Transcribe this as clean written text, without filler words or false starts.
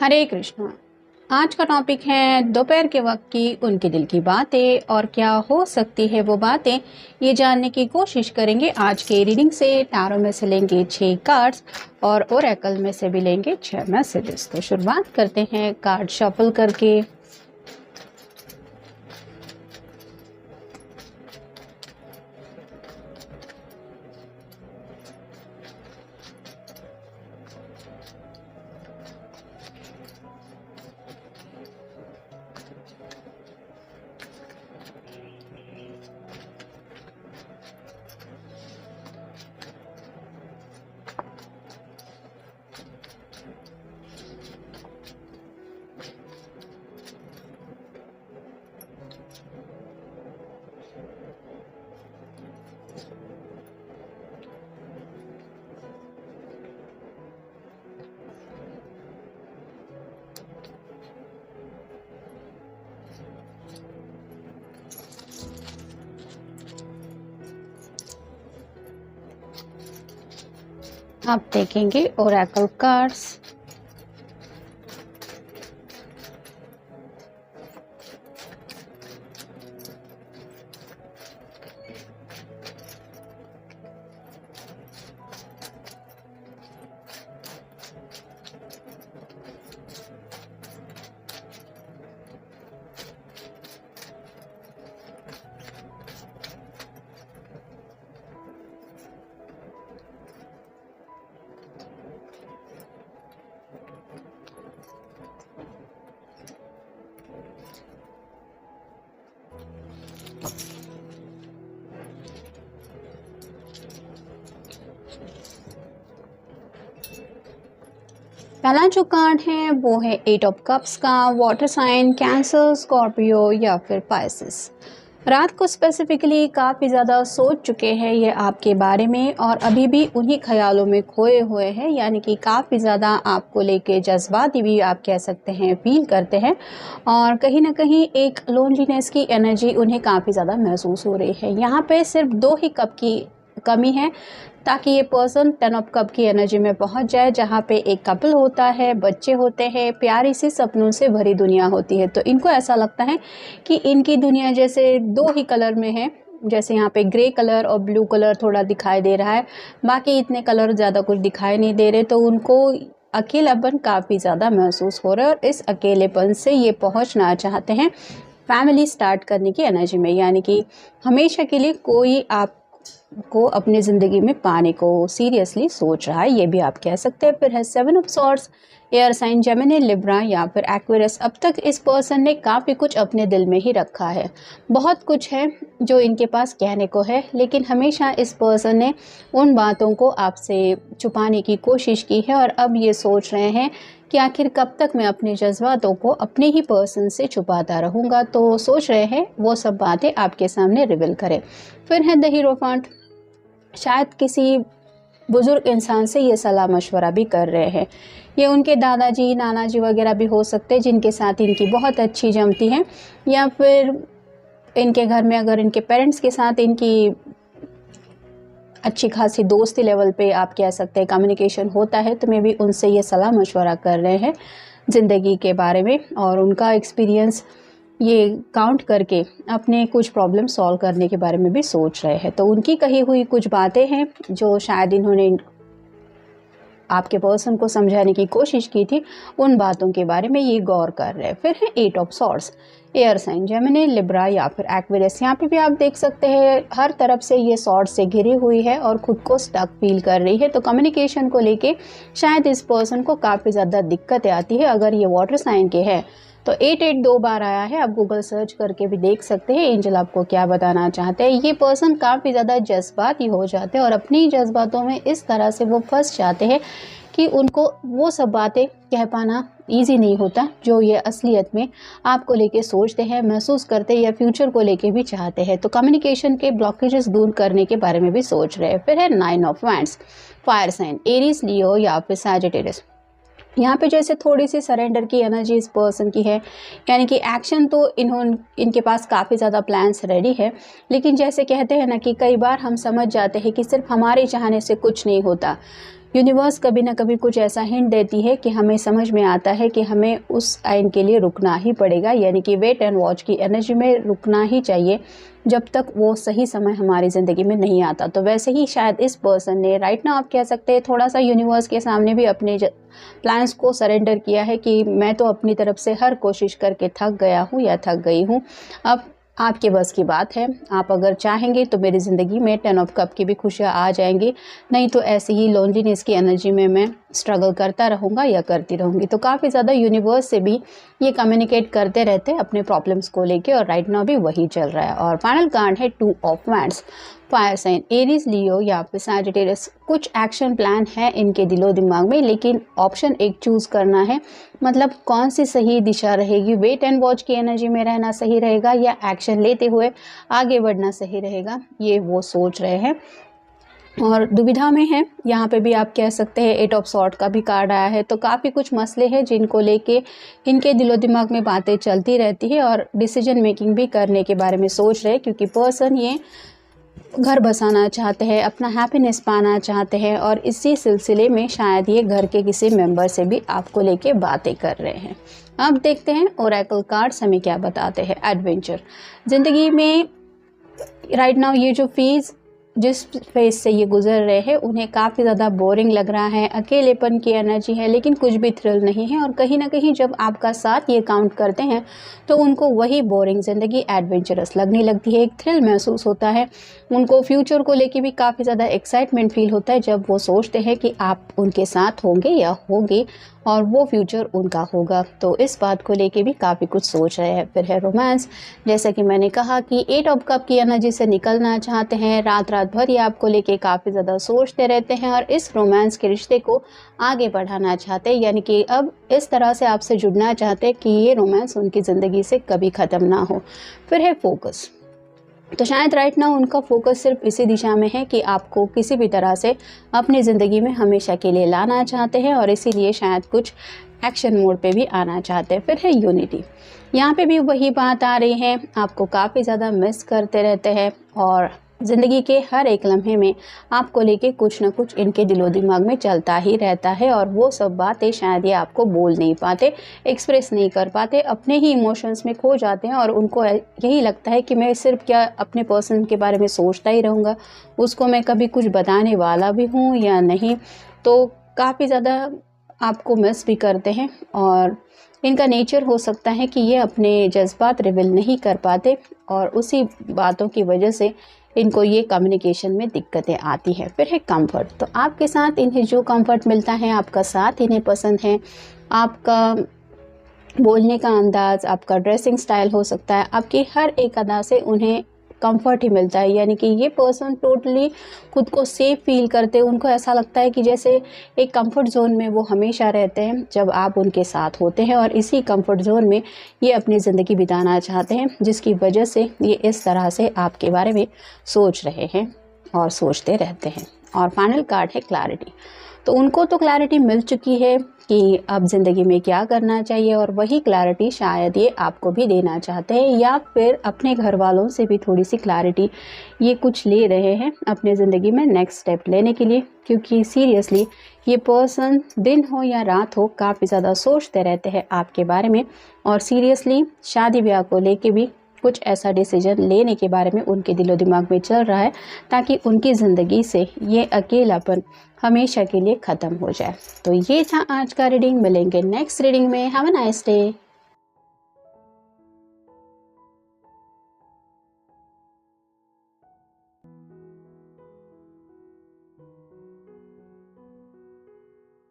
हरे कृष्णा। आज का टॉपिक है दोपहर के वक्त की उनके दिल की बातें और क्या हो सकती है वो बातें, ये जानने की कोशिश करेंगे। आज के रीडिंग से टैरो में से लेंगे 6 कार्ड्स और ओरेकल में से भी लेंगे 6 मैसेजेस। तो शुरुआत करते हैं कार्ड शफल करके। आप देखेंगे ओरेकल कार्ड्स। पहला जो कार्ड है वो है 8 ऑफ कप्स का। वाटर साइन कैंसर, स्कॉर्पियो या फिर पाइसिस रात को स्पेसिफिकली काफ़ी ज़्यादा सोच चुके हैं ये आपके बारे में और अभी भी उन्हीं ख्यालों में खोए हुए हैं, यानी कि काफ़ी ज़्यादा आपको लेके जज्बाती भी आप कह सकते हैं, फील करते हैं और कहीं ना कहीं एक लोनलीनेस की एनर्जी उन्हें काफ़ी ज़्यादा महसूस हो रही है। यहाँ पे सिर्फ 2 ही कप की कमी है ताकि ये पर्सन 10 ऑफ कप की एनर्जी में पहुंच जाए, जहाँ पे एक कपल होता है, बच्चे होते हैं, प्यारी सी सपनों से भरी दुनिया होती है। तो इनको ऐसा लगता है कि इनकी दुनिया जैसे 2 ही कलर में है, जैसे यहाँ पे ग्रे कलर और ब्लू कलर थोड़ा दिखाई दे रहा है, बाकी इतने कलर ज़्यादा कुछ दिखाई नहीं दे रहे। तो उनको अकेलापन काफ़ी ज़्यादा महसूस हो रहा है और इस अकेलेपन से ये पहुँचना चाहते हैं फैमिली स्टार्ट करने की एनर्जी में, यानी कि हमेशा के लिए कोई आप को अपनी ज़िंदगी में पाने को सीरियसली सोच रहा है, ये भी आप कह सकते हैं। फिर है 7 of swords, air sign Gemini, Libra या फिर एक्वेरियस। अब तक इस पर्सन ने काफ़ी कुछ अपने दिल में ही रखा है, बहुत कुछ है जो इनके पास कहने को है, लेकिन हमेशा इस पर्सन ने उन बातों को आपसे छुपाने की कोशिश की है और अब ये सोच रहे हैं कि आखिर कब तक मैं अपने जज्बातों को अपने ही पर्सन से छुपाता रहूँगा। तो सोच रहे हैं वो सब बातें आपके सामने रिवील करें। फिर है द हीरोफेंट, शायद किसी बुजुर्ग इंसान से ये सलाह मशवरा भी कर रहे हैं। ये उनके दादाजी, नाना जी वगैरह भी हो सकते हैं जिनके साथ इनकी बहुत अच्छी जमती है, या फिर इनके घर में अगर इनके पेरेंट्स के साथ इनकी अच्छी खासी दोस्ती लेवल पे आप कह सकते हैं कम्युनिकेशन होता है, तो मैं भी उनसे ये सलाह मशवरा कर रहे हैं ज़िंदगी के बारे में और उनका एक्सपीरियंस ये काउंट करके अपने कुछ प्रॉब्लम सॉल्व करने के बारे में भी सोच रहे हैं। तो उनकी कही हुई कुछ बातें हैं जो शायद इन्होंने आपके पर्सन को समझाने की कोशिश की थी, उन बातों के बारे में ये गौर कर रहे हैं। फिर है 8 of swords, air sign Gemini, Libra या फिर एक्वेरियस। यहाँ पे भी आप देख सकते हैं हर तरफ से ये सॉर्ड से घिरी हुई है और खुद को स्टक फील कर रही है। तो कम्युनिकेशन को लेके शायद इस पर्सन को काफ़ी ज़्यादा दिक्कतें आती है। अगर ये वाटर साइन के हैं तो 8 2 बार आया है, आप गूगल सर्च करके भी देख सकते हैं एंजल आपको क्या बताना चाहते हैं। ये पर्सन काफ़ी ज़्यादा जज्बाती हो जाते हैं और अपनी जज्बातों में इस तरह से वो फंस जाते हैं कि उनको वो सब बातें कह पाना ईजी नहीं होता जो ये असलियत में आपको लेके सोचते हैं, महसूस करते हैं या फ्यूचर को लेके भी चाहते हैं। तो कम्युनिकेशन के ब्लॉकेजेस दूर करने के बारे में भी सोच रहे हैं। फिर है 9 of wands, fire sign, Aries, Leo या फिर सैजिटेरियस। यहाँ पे जैसे थोड़ी सी सरेंडर की एनर्जी इस पर्सन की है, यानी कि एक्शन तो इनके पास काफ़ी ज़्यादा प्लान्स रेडी है, लेकिन जैसे कहते हैं ना कि कई बार हम समझ जाते हैं कि सिर्फ हमारे चाहने से कुछ नहीं होता, यूनिवर्स कभी ना कभी कुछ ऐसा हिंट देती है कि हमें समझ में आता है कि हमें उस टाइम के लिए रुकना ही पड़ेगा, यानी कि वेट एंड वॉच की एनर्जी में रुकना ही चाहिए जब तक वो सही समय हमारी ज़िंदगी में नहीं आता। तो वैसे ही शायद इस पर्सन ने राइट नाउ आप कह सकते हैं थोड़ा सा यूनिवर्स के सामने भी अपने प्लान्स को सरेंडर किया है कि मैं तो अपनी तरफ से हर कोशिश करके थक गया हूँ या थक गई हूँ, अब आपके बस की बात है। आप अगर चाहेंगे तो मेरी ज़िंदगी में 10 ऑफ कप की भी खुशियाँ आ जाएंगी, नहीं तो ऐसी ही लोनलीनेस की एनर्जी में मैं स्ट्रगल करता रहूँगा या करती रहूँगी। तो काफ़ी ज़्यादा यूनिवर्स से भी ये कम्युनिकेट करते रहते हैं अपने प्रॉब्लम्स को लेके, और राइट नाउ भी वही चल रहा है। और फाइनल कार्ड है 2 of wands. Fire sign Aries, Leo या फिर सैजिटेरियस, कुछ एक्शन प्लान है इनके दिलो दिमाग में, लेकिन ऑप्शन एक चूज़ करना है। मतलब कौन सी सही दिशा रहेगी, वेट एंड वॉच की एनर्जी में रहना सही रहेगा या एक्शन लेते हुए आगे बढ़ना सही रहेगा, ये वो सोच रहे हैं और दुविधा में है। यहाँ पे भी आप कह सकते हैं 8 ऑफ सॉर्ड का भी कार्ड आया है। तो काफ़ी कुछ मसले हैं जिनको लेके इनके दिलो दिमाग में बातें चलती रहती है और डिसीजन मेकिंग भी करने के बारे में सोच रहे हैं, क्योंकि पर्सन ये घर बसाना चाहते हैं, अपना हैप्पीनेस पाना चाहते हैं और इसी सिलसिले में शायद ये घर के किसी मेंबर से भी आपको लेके बातें कर रहे हैं। अब देखते हैं ओरेकल कार्ड्स हमें क्या बताते हैं। एडवेंचर, ज़िंदगी में राइट नाउ ये जो जिस फेज से ये गुजर रहे हैं उन्हें काफ़ी ज़्यादा बोरिंग लग रहा है, अकेलेपन की एनर्जी है, लेकिन कुछ भी थ्रिल नहीं है। और कहीं ना कहीं जब आपका साथ ये काउंट करते हैं तो उनको वही बोरिंग ज़िंदगी एडवेंचरस लगने लगती है, एक थ्रिल महसूस होता है। उनको फ्यूचर को लेके भी काफ़ी ज़्यादा एक्साइटमेंट फील होता है जब वो सोचते हैं कि आप उनके साथ होंगे या होगी और वो फ्यूचर उनका होगा। तो इस बात को लेके भी काफ़ी कुछ सोच रहे हैं। फिर है रोमांस, जैसा कि मैंने कहा कि 8 ऑफ कप की एनर्जी से निकलना चाहते हैं, रात रात भर ये आपको लेके काफ़ी ज़्यादा सोचते रहते हैं और इस रोमांस के रिश्ते को आगे बढ़ाना चाहते हैं, यानी कि अब इस तरह से आपसे जुड़ना चाहते हैं कि ये रोमांस उनकी ज़िंदगी से कभी ख़त्म ना हो। फिर है फोकस, तो शायद राइट नाउ उनका फोकस सिर्फ इसी दिशा में है कि आपको किसी भी तरह से अपनी ज़िंदगी में हमेशा के लिए लाना चाहते हैं और इसीलिए शायद कुछ एक्शन मोड पे भी आना चाहते हैं। फिर है यूनिटी, यहाँ पे भी वही बात आ रही है, आपको काफ़ी ज़्यादा मिस करते रहते हैं और ज़िंदगी के हर एक लम्हे में आपको लेके कुछ ना कुछ इनके दिलो दिमाग में चलता ही रहता है और वो सब बातें शायद ये आपको बोल नहीं पाते, एक्सप्रेस नहीं कर पाते, अपने ही इमोशंस में खो जाते हैं और उनको यही लगता है कि मैं सिर्फ क्या अपने पर्सन के बारे में सोचता ही रहूँगा, उसको मैं कभी कुछ बताने वाला भी हूँ या नहीं। तो काफ़ी ज़्यादा आपको मिस भी करते हैं और इनका नेचर हो सकता है कि ये अपने जज्बात रिवील नहीं कर पाते और उसी बातों की वजह से इनको ये कम्युनिकेशन में दिक्कतें आती हैं। फिर है कंफर्ट, तो आपके साथ इन्हें जो कंफर्ट मिलता है, आपका साथ इन्हें पसंद है, आपका बोलने का अंदाज़, आपका ड्रेसिंग स्टाइल हो सकता है, आपकी हर एक अदा से उन्हें कंफर्ट ही मिलता है, यानी कि ये पर्सन टोटली खुद को सेफ फील करते हैं। उनको ऐसा लगता है कि जैसे एक कंफर्ट जोन में वो हमेशा रहते हैं जब आप उनके साथ होते हैं और इसी कंफर्ट जोन में ये अपनी ज़िंदगी बिताना चाहते हैं, जिसकी वजह से ये इस तरह से आपके बारे में सोच रहे हैं और सोचते रहते हैं। और फाइनल कार्ड है क्लैरिटी, तो उनको तो क्लैरिटी मिल चुकी है कि अब ज़िंदगी में क्या करना चाहिए और वही क्लैरिटी शायद ये आपको भी देना चाहते हैं या फिर अपने घर वालों से भी थोड़ी सी क्लैरिटी ये कुछ ले रहे हैं अपने ज़िंदगी में नेक्स्ट स्टेप लेने के लिए, क्योंकि सीरियसली ये पर्सन दिन हो या रात हो काफ़ी ज़्यादा सोचते रहते हैं आपके बारे में और सीरियसली शादी ब्याह को लेके भी कुछ ऐसा डिसीजन लेने के बारे में उनके दिलो दिमाग में चल रहा है ताकि उनकी ज़िंदगी से ये अकेलापन हमेशा के लिए ख़त्म हो जाए। तो ये था आज का रीडिंग, मिलेंगे नेक्स्ट रीडिंग में। Have a nice day.